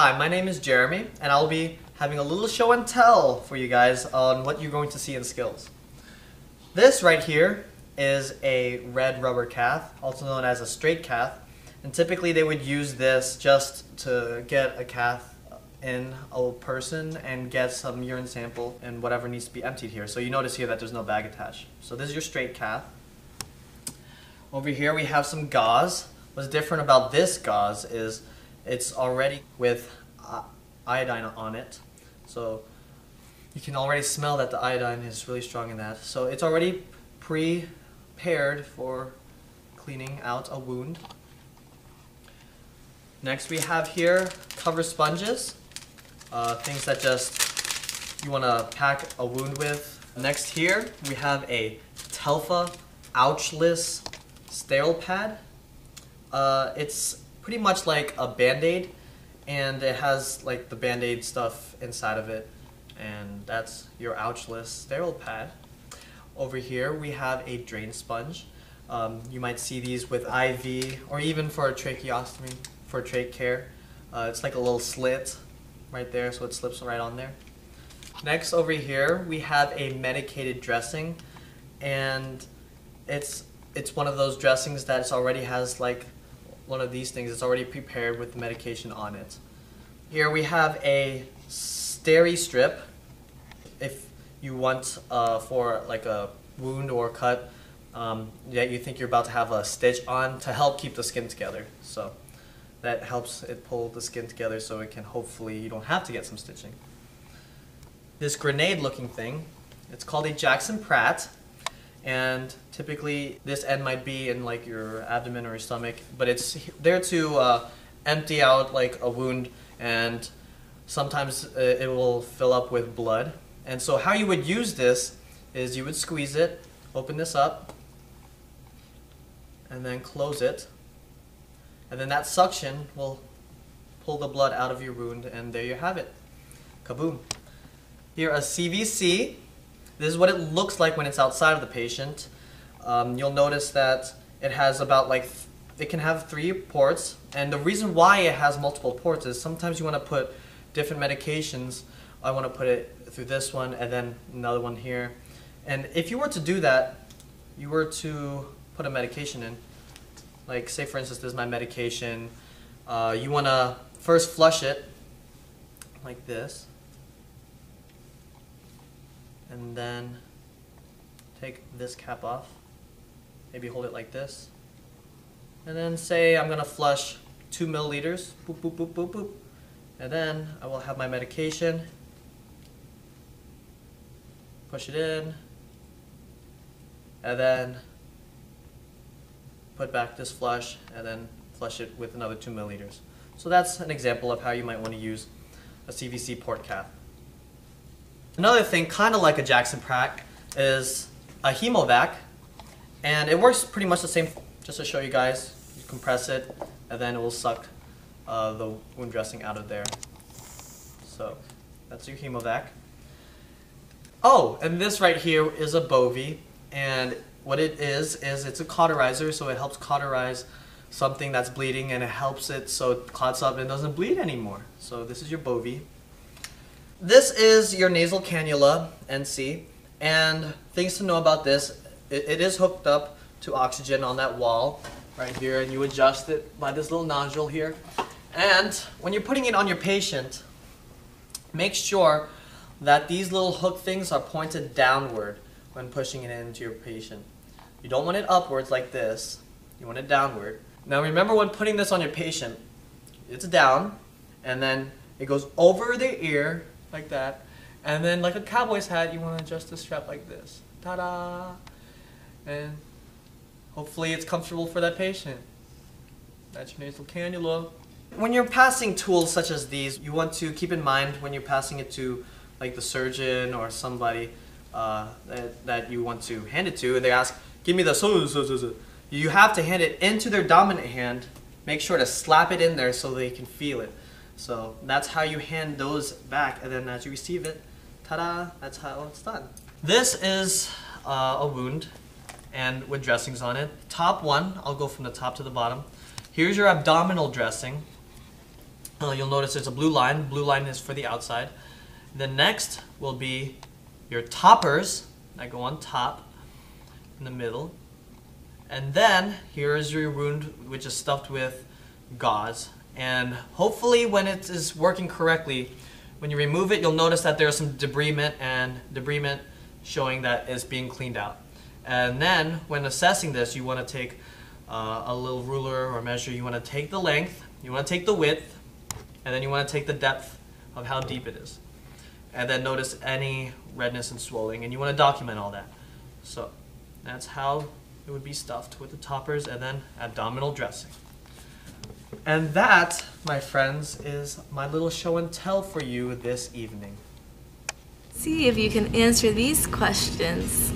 Hi, my name is Jeremy, and I'll be having a little show and tell for you guys on what you're going to see in skills. This right here is a red rubber cath, also known as a straight cath, and typically they would use this just to get a cath in a person and get some urine sample and whatever needs to be emptied here. So you notice here that there's no bag attached. So this is your straight cath. Over here we have some gauze. What's different about this gauze is it's already with iodine on it. So you can already smell that the iodine is really strong in that. So it's already prepared for cleaning out a wound. Next we have here cover sponges, things that just you want to pack a wound with. Next here we have a Telfa ouchless sterile pad. It's pretty much like a Band-Aid, and it has like the Band-Aid stuff inside of it, and that's your ouchless sterile pad. Over here we have a drain sponge. You might see these with IV or even for a tracheostomy, for trach care. It's like a little slit right there, so it slips right on there. Next over here we have a medicated dressing, and it's one of those dressings that already has like one of these things. It's already prepared with the medication on it. Here we have a steri strip if you want for like a wound or cut that you think you're about to have a stitch on, to help keep the skin together. So that helps it pull the skin together so it can, hopefully you don't have to get some stitching. This grenade looking thing, it's called a Jackson Pratt. And typically this end might be in like your abdomen or your stomach, but it's there to empty out like a wound, and sometimes it will fill up with blood. And so how you would use this is you would squeeze it, open this up, and then close it, and then that suction will pull the blood out of your wound, and there you have it. Kaboom. Here a CVC. This is what it looks like when it's outside of the patient. You'll notice that it has about it can have 3 ports, and the reason why it has multiple ports is sometimes you want to put different medications. I want to put it through this one and then another one here. And if you were to do that, you were to put a medication in, like say for instance this is my medication, you want to first flush it like this, and then take this cap off, maybe hold it like this, and then say I'm gonna flush 2 milliliters, boop, boop, boop, boop, boop, and then I will have my medication, push it in, and then put back this flush, and then flush it with another 2 milliliters. So that's an example of how you might want to use a CVC port cap. Another thing, kind of like a Jackson Pratt, is a hemovac, and it works pretty much the same. Just to show you guys, you compress it, and then it will suck the wound dressing out of there. So that's your hemovac. Oh, and this right here is a Bovie, and what it is it's a cauterizer, so it helps cauterize something that's bleeding, and it helps it so it clots up and doesn't bleed anymore. So this is your Bovie. This is your nasal cannula, NC, and things to know about this, it is hooked up to oxygen on that wall right here, and you adjust it by this little nodule here. And when you're putting it on your patient, make sure that these little hook things are pointed downward when pushing it into your patient. You don't want it upwards like this, you want it downward. Now remember, when putting this on your patient, it's down, and then it goes over the ear, like that, and then like a cowboy's hat, you want to adjust the strap like this. Ta-da! And hopefully it's comfortable for that patient. That's your nasal cannula. When you're passing tools such as these, you want to keep in mind when you're passing it to like the surgeon or somebody that you want to hand it to, and they ask, give me the you have to hand it into their dominant hand. Make sure to slap it in there so they can feel it. So that's how you hand those back, and then as you receive it, ta-da, that's how it's done. This is a wound, and with dressings on it. Top one, I'll go from the top to the bottom. Here's your abdominal dressing. You'll notice there's a blue line. Blue line is for the outside. The next will be your toppers that go on top in the middle. And then here is your wound, which is stuffed with gauze. And hopefully when it is working correctly, when you remove it, you'll notice that there's some debrisement showing that it's being cleaned out. And then when assessing this, you want to take a little ruler or measure. You want to take the length, you want to take the width, and then you want to take the depth of how deep it is. And then notice any redness and swelling, and you want to document all that. So that's how it would be stuffed, with the toppers and then abdominal dressing. And that, my friends, is my little show and tell for you this evening. See if you can answer these questions.